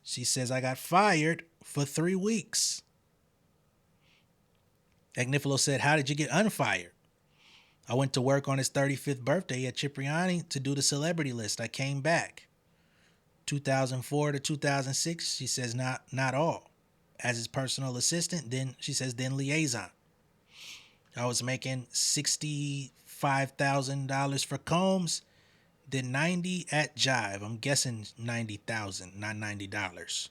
She says, I got fired for 3 weeks. Agnifilo said, how did you get unfired? I went to work on his 35th birthday at Cipriani to do the celebrity list. I came back. 2004 to 2006, she says, not all. As his personal assistant, then she says, then liaison. I was making $65,000 for Combs, then 90 at Jive. I'm guessing 90,000, not $90.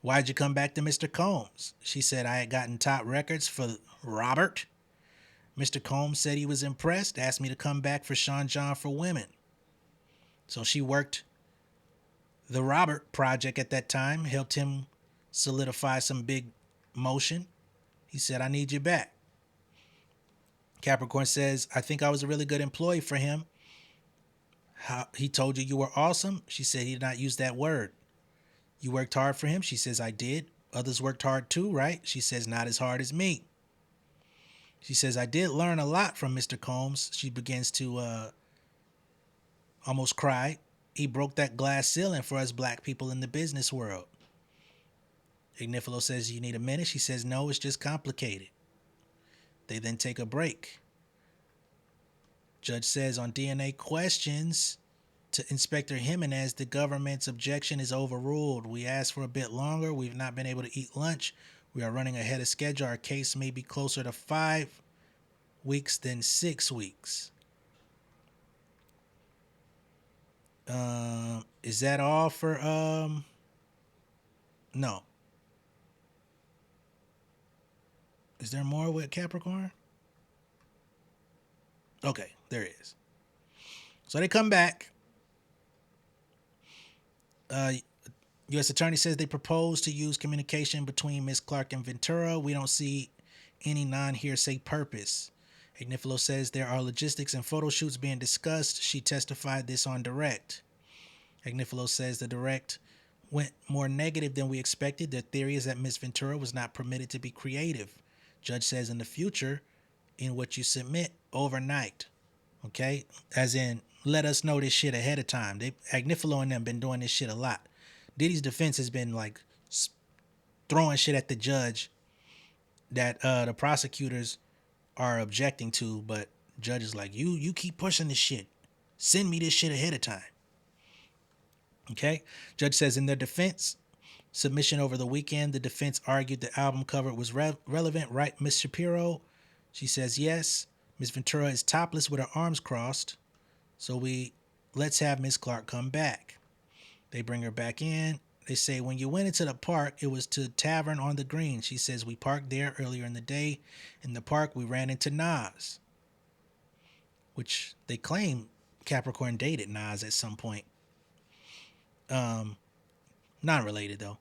Why'd you come back to Mr. Combs? She said I had gotten top records for Robert. Mr. Combs said he was impressed, asked me to come back for Sean John for Women. So she worked the Robert project at that time, helped him solidify some big motion. He said, I need you back. Capricorn says, I think I was a really good employee for him. How, he told you were awesome? She said he did not use that word. You worked hard for him? She says, I did. Others worked hard too, right? She says, not as hard as me. She says, I did learn a lot from Mr. Combs. She begins to almost cry. He broke that glass ceiling for us black people in the business world. Agnifilo says, you need a minute? She says, no, it's just complicated. They then take a break. Judge says on DNA questions to Inspector Jimenez, the government's objection is overruled. We asked for a bit longer. We've not been able to eat lunch. We are running ahead of schedule. Our case may be closer to 5 weeks than 6 weeks. Is that all for no. Is there more with Capricorn? Okay, there is. So they come back. U.S. Attorney says they propose to use communication between Ms. Clark and Ventura. We don't see any non-hearsay purpose. Agnifilo says there are logistics and photo shoots being discussed. She testified this on direct. Agnifilo says the direct went more negative than we expected. The theory is that Ms. Ventura was not permitted to be creative. Judge says in the future, in what you submit overnight, okay? As in, let us know this shit ahead of time. Agnifilo and them been doing this shit a lot. Diddy's defense has been like throwing shit at the judge that the prosecutors are objecting to, but judge is like, you keep pushing this shit. Send me this shit ahead of time. Okay? Judge says in their defense, submission over the weekend, the defense argued the album cover was relevant, right, Miss Shapiro? She says yes. Miss Ventura is topless with her arms crossed. So let's have Miss Clark come back. They bring her back in. They say, when you went into the park, it was to Tavern on the Green. She says, we parked there earlier in the day. In the park, we ran into Nas, which they claim Capricorn dated Nas at some point. Non-related, though.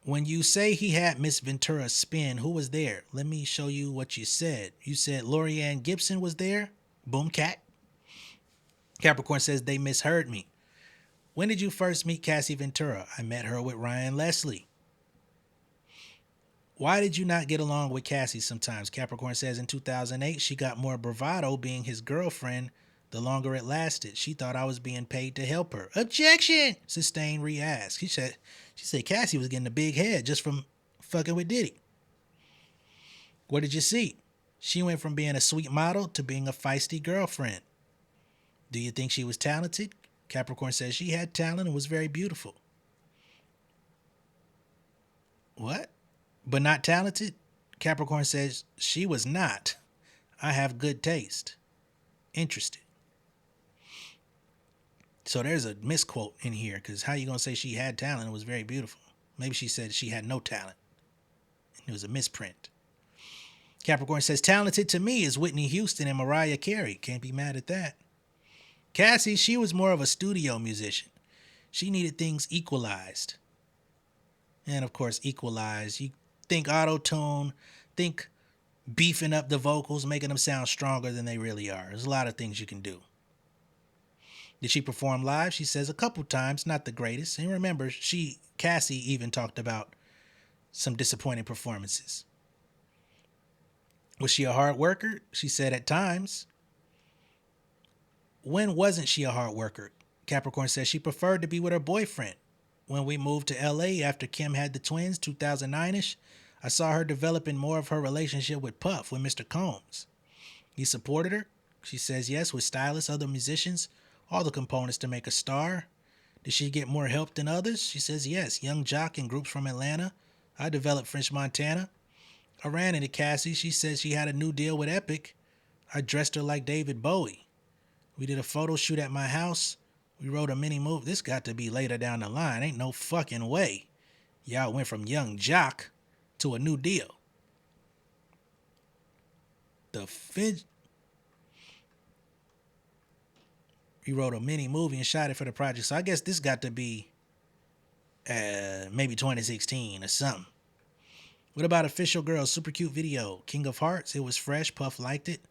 When you say he had Miss Ventura spin, who was there? Let me show you what you said. You said Lorianne Gibson was there? Boom cat. Capricorn says they misheard me. When did you first meet Cassie Ventura? I met her with Ryan Leslie. Why did you not get along with Cassie sometimes? Capricorn says in 2008, she got more bravado being his girlfriend the longer it lasted. She thought I was being paid to help her. Objection! Sustained re-ask. She said Cassie was getting a big head just from fucking with Diddy. What did you see? She went from being a sweet model to being a feisty girlfriend. Do you think she was talented? Capricorn says she had talent and was very beautiful. What? But not talented? Capricorn says she was not. I have good taste. Interested. So there's a misquote in here, because how you going to say she had talent and was very beautiful? Maybe she said she had no talent. It was a misprint. Capricorn says talented to me is Whitney Houston and Mariah Carey. Can't be mad at that. Cassie, she was more of a studio musician. She needed things equalized. And of course, equalized. You think auto-tune, think beefing up the vocals, making them sound stronger than they really are. There's a lot of things you can do. Did she perform live? She says a couple times, not the greatest. And remember, Cassie even talked about some disappointing performances. Was she a hard worker? She said at times. When wasn't she a hard worker? Capricorn says she preferred to be with her boyfriend. When we moved to LA after Kim had the twins, 2009ish, I saw her developing more of her relationship with Puff, with Mr. Combs. He supported her. She says yes, with stylists, other musicians, all the components to make a star. Did she get more help than others? She says yes, Young Jock and groups from Atlanta. I developed French Montana. I ran into Cassie. She says she had a new deal with Epic. I dressed her like David Bowie. We did a photo shoot at my house. We wrote a mini movie. This got to be later down the line. Ain't no fucking way. Y'all went from Young Jock to a new deal. We wrote a mini movie and shot it for the project. So I guess this got to be maybe 2016 or something. What about Official Girl? Super cute video. King of Hearts. It was fresh. Puff liked it.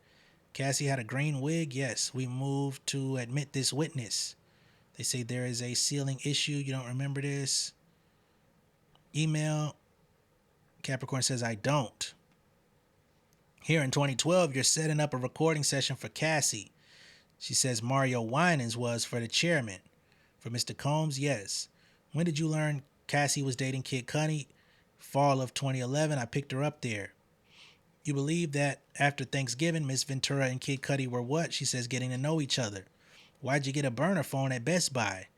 Cassie had a green wig. Yes, we moved to admit this witness. They say there is a ceiling issue. You don't remember this? Email. Capricorn says, I don't. Here in 2012, you're setting up a recording session for Cassie. She says Mario Winans was for the chairman. For Mr. Combs, yes. When did you learn Cassie was dating Kid Cudi? Fall of 2011, I picked her up there. You believe that after Thanksgiving, Miss Ventura and Kid Cudi were what? She says getting to know each other. Why'd you get a burner phone at Best Buy?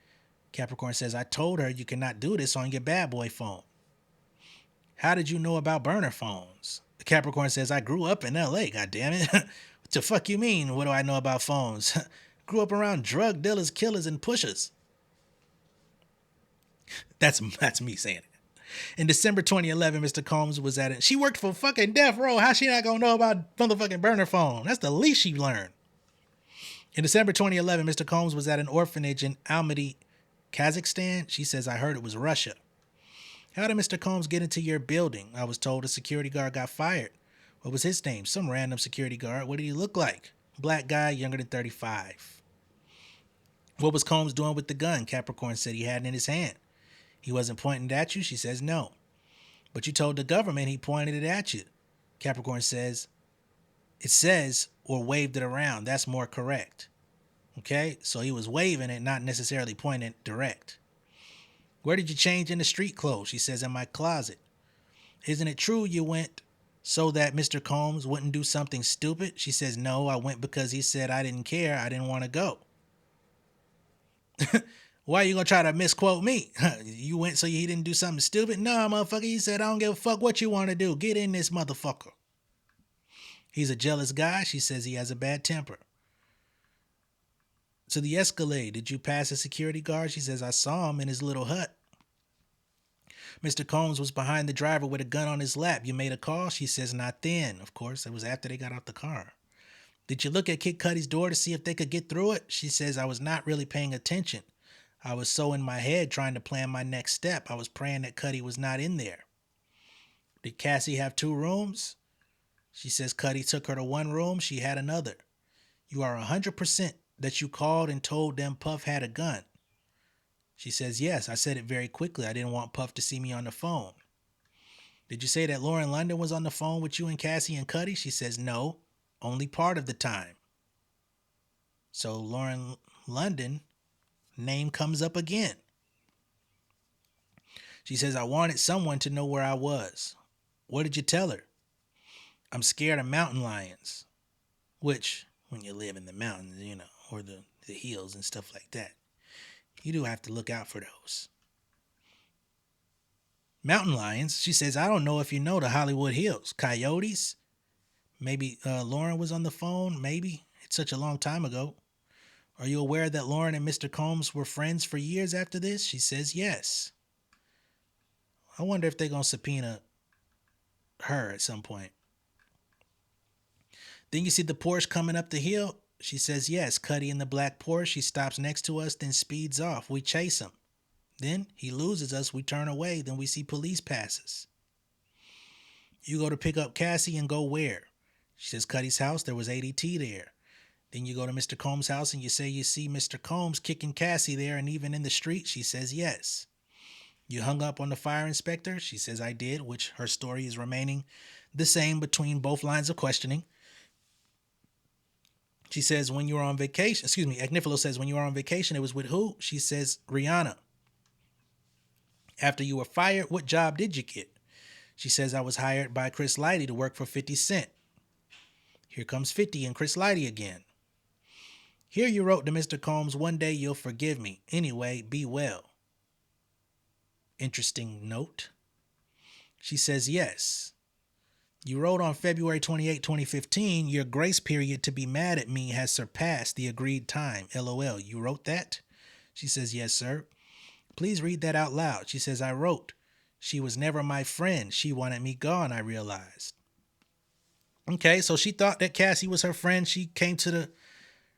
Capricorn says, I told her you cannot do this on your bad boy phone. How did you know about burner phones? Capricorn says, I grew up in LA, goddammit. What the fuck you mean? What do I know about phones? Grew up around drug dealers, killers, and pushers. That's me saying it. In December 2011, Mr. Combs was at it. She worked for fucking Death Row. How's she not gonna know about motherfucking burner phone? That's the least she learned. In December 2011, Mr. Combs was at an orphanage in Almaty, Kazakhstan. She says, I heard it was Russia. How did Mr. Combs get into your building? I was told a security guard got fired. What was his name? Some random security guard. What did he look like? Black guy, younger than 35. What was Combs doing with the gun? Capricorn said he had it in his hand. He wasn't pointing it at you? She says no. But you told the government he pointed it at you. Capricorn says, it says, or waved it around. That's more correct. Okay? So he was waving it, not necessarily pointing it direct. Where did you change into street clothes? She says, in my closet. Isn't it true you went so that Mr. Combs wouldn't do something stupid? She says, no, I went because he said I didn't care. I didn't want to go. Why are you going to try to misquote me? You went so he didn't do something stupid? No, motherfucker. He said, I don't give a fuck what you want to do. Get in this motherfucker. He's a jealous guy. She says he has a bad temper. To the Escalade, did you pass a security guard? She says, I saw him in his little hut. Mr. Combs was behind the driver with a gun on his lap. You made a call? She says, not then. Of course, it was after they got out the car. Did you look at Kid Cudi's door to see if they could get through it? She says, I was not really paying attention. I was so in my head trying to plan my next step. I was praying that Cudi was not in there. Did Cassie have 2 rooms? She says Cudi took her to one room. She had another. You are 100% that you called and told them Puff had a gun. She says, yes, I said it very quickly. I didn't want Puff to see me on the phone. Did you say that Lauren London was on the phone with you and Cassie and Cudi? She says, no, only part of the time. So Lauren London name comes up again. She says, I wanted someone to know where I was. What did you tell her? I'm scared of mountain lions. Which, when you live in the mountains, or the hills and stuff like that, you do have to look out for those. Mountain lions, she says, I don't know if you know the Hollywood Hills. Coyotes? Maybe Lauren was on the phone, maybe. It's such a long time ago. Are you aware that Lauren and Mr. Combs were friends for years after this? She says, yes. I wonder if they're going to subpoena her at some point. Then you see the Porsche coming up the hill. She says, yes, Cudi in the black Porsche. He stops next to us, then speeds off. We chase him. Then he loses us. We turn away. Then we see police passes. You go to pick up Cassie and go where? She says, Cudi's house. There was ADT there. Then you go to Mr. Combs' house and you say you see Mr. Combs kicking Cassie there and even in the street. She says yes. You hung up on the fire inspector? She says I did, which her story is remaining the same between both lines of questioning. She says when you were on vacation, Agnifilo says when you were on vacation, it was with who? She says Rihanna. After you were fired, what job did you get? She says I was hired by Chris Lighty to work for 50 Cent. Here comes 50 and Chris Lighty again. Here you wrote to Mr. Combs, one day you'll forgive me. Anyway, be well. Interesting note. She says yes. You wrote on February 28, 2015, your grace period to be mad at me has surpassed the agreed time. LOL. You wrote that? She says, yes, sir. Please read that out loud. She says, I wrote. She was never my friend. She wanted me gone, I realized. Okay, so she thought that Cassie was her friend. She came to the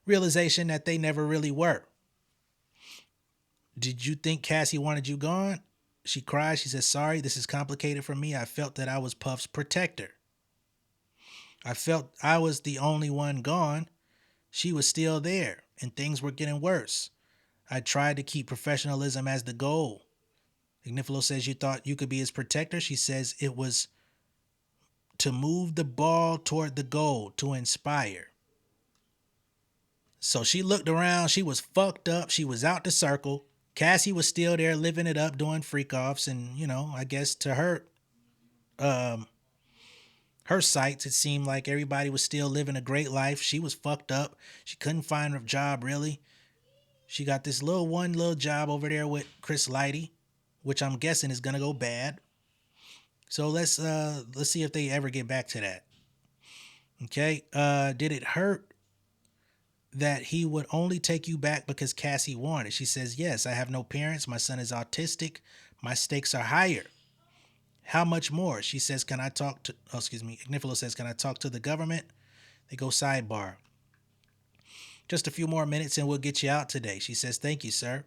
realization that they never really were. Did you think Cassie wanted you gone? She cried. She says, sorry, this is complicated for me. I felt that I was Puff's protector. I felt I was the only one gone. She was still there, and things were getting worse. I tried to keep professionalism as the goal. Ignifilo says you thought you could be his protector. She says it was to move the ball toward the goal, to inspire. So she looked around. She was fucked up. She was out the circle. Cassie was still there living it up, doing freak-offs. And, you know, I guess to her sights, it seemed like everybody was still living a great life. She was fucked up. She couldn't find a job, really. She got this one little job over there with Chris Lighty, which I'm guessing is going to go bad. So let's see if they ever get back to that. Okay. Did it hurt that he would only take you back because Cassie wanted? She says, yes, I have no parents. My son is autistic. My stakes are higher. How much more? She says, can I talk to, Ignifilo says, can I talk to the government? They go sidebar. Just a few more minutes and we'll get you out today. She says, thank you, sir.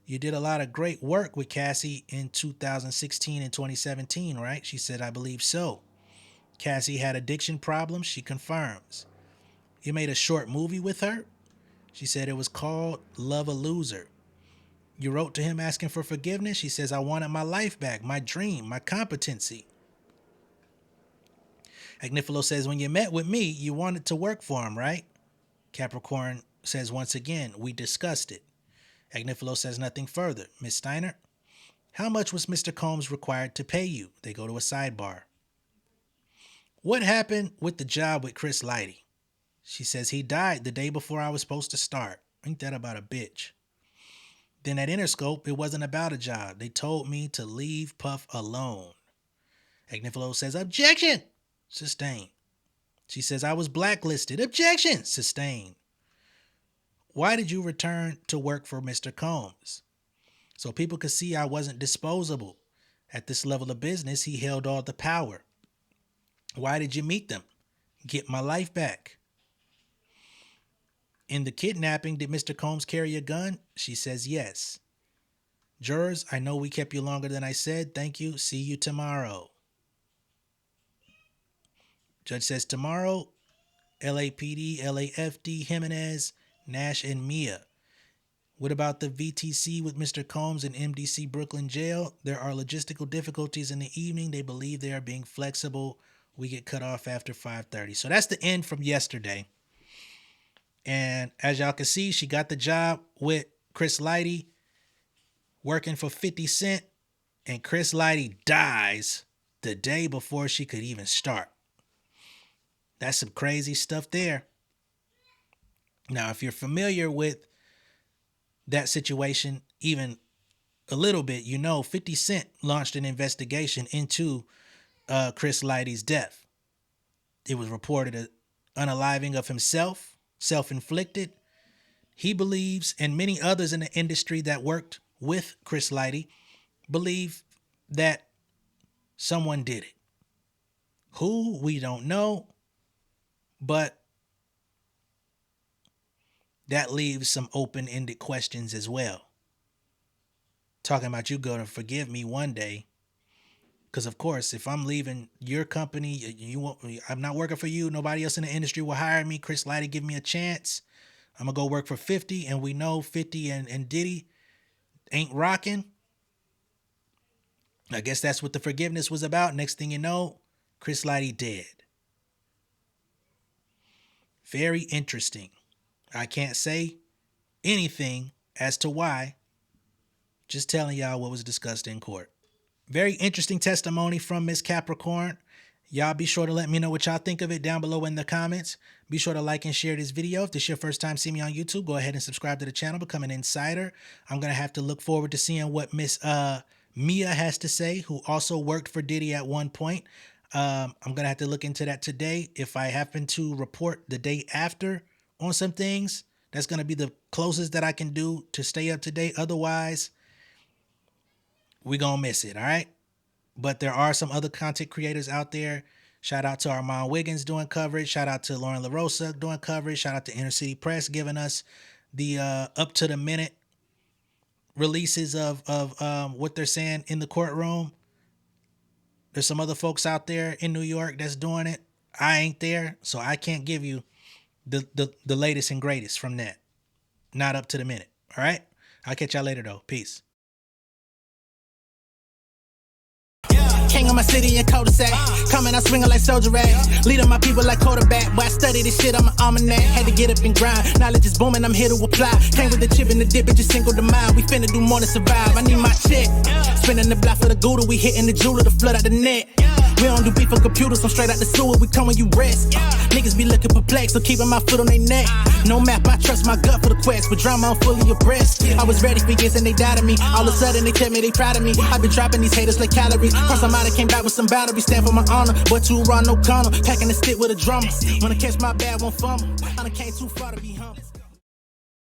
You did a lot of great work with Cassie in 2016 and 2017, right? She said, I believe so. Cassie had addiction problems. She confirms. You made a short movie with her? She said it was called Love a Loser. You wrote to him asking for forgiveness? She says, I wanted my life back, my dream, my competency. Agnifilo says, when you met with me, you wanted to work for him, right? Capricorn says, once again, we discussed it. Agnifilo says nothing further. Miss Steiner, how much was Mr. Combs required to pay you? They go to a sidebar. What happened with the job with Chris Lighty? She says, he died the day before I was supposed to start. Ain't that about a bitch? Then at Interscope, it wasn't about a job. They told me to leave Puff alone. Agnifilo says, objection! Sustained. She says, I was blacklisted. Objection! Sustained. Why did you return to work for Mr. Combs? So people could see I wasn't disposable. At this level of business, he held all the power. Why did you meet them? Get my life back. In the kidnapping, did Mr. Combs carry a gun? She says yes. Jurors, I know we kept you longer than I said. Thank you. See you tomorrow. Judge says tomorrow, LAPD, LAFD, Jimenez, Nash, and Mia. What about the VTC with Mr. Combs in MDC Brooklyn Jail? There are logistical difficulties in the evening. They believe they are being flexible. We get cut off after 5:30. So that's the end from yesterday. And as y'all can see, she got the job with Chris Lighty working for 50 Cent. And Chris Lighty dies the day before she could even start. That's some crazy stuff there. Now, if you're familiar with that situation, even a little bit, you know 50 Cent launched an investigation into Chris Lighty's death. It was reported an unaliving of himself, self-inflicted. He believes, and many others in the industry that worked with Chris Lighty believe that someone did it. Who, we don't know, but that leaves some open-ended questions as well. Talking about you going to forgive me one day, Because of course, if I'm leaving your company, I'm not working for you. Nobody else in the industry will hire me. Chris Lighty give me a chance. I'm gonna go work for 50, and we know 50 and Diddy ain't rocking. I guess that's what the forgiveness was about. Next thing you know, Chris Lighty dead. Very interesting. I can't say anything as to why. Just telling y'all what was discussed in court. Very interesting testimony from Miss Capricorn. Y'all be sure to let me know what y'all think of it down below in the comments. Be sure to like and share this video. If this is your first time seeing me on YouTube, go ahead and subscribe to the channel, become an insider. I'm going to have to look forward to seeing what Miss Mia has to say, who also worked for Diddy at one point. I'm going to have to look into that today. If I happen to report the day after on some things, that's going to be the closest that I can do to stay up to date. Otherwise, we're going to miss it, all right? But there are some other content creators out there. Shout out to Armand Wiggins doing coverage. Shout out to Lauren LaRosa doing coverage. Shout out to Inner City Press giving us the up-to-the-minute releases of what they're saying in the courtroom. There's some other folks out there in New York that's doing it. I ain't there, so I can't give you the latest and greatest from that. Not up to the minute, all right? I'll catch y'all later, though. Peace. King of my city and cul-de-sac. Coming out swinging like soldier rag. Leading my people like quarterback. But I study this shit, I'm an almanac. Had to get up and grind. Knowledge is booming, I'm here to apply. Came with the chip and the dip, it just single the mind. We finna do more than survive. I need my check. Spinning the block for the Gouda. We hitting the jeweler to flood out the net. We don't do beef for computers, I'm straight out the sewer. We come when you rest. Niggas be looking perplexed, so keeping my foot on their neck. No map, I trust my gut for the quest. But drama, I'm fully abreast. I was ready for years and they died of me. All of a sudden they tell me they proud of me. I been dropping these haters like calories. Cross some out, came back with some boundaries. Stand for my honor, but too raw, no corner. Packing the stick with a drummer. Wanna catch my bad, won't fumble. I done came too far to be humble.